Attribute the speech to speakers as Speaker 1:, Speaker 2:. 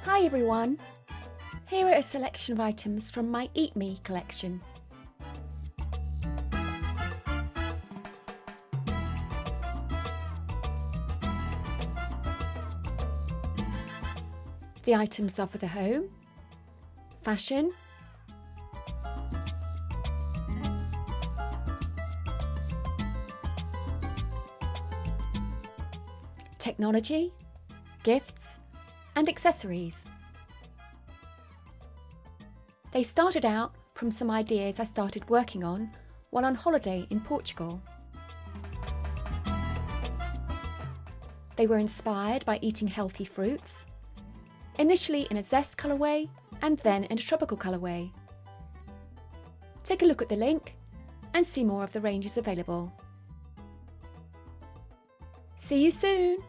Speaker 1: Hi everyone! Here are a selection of items from my Eat Me collection. The items are for the home, fashion, technology, gifts, and accessories. They started out from some ideas I started working on while on holiday in Portugal. They were inspired by eating healthy fruits, initially in a zest colourway and then in a tropical colourway. Take a look at the link and see more of the ranges available. See you soon!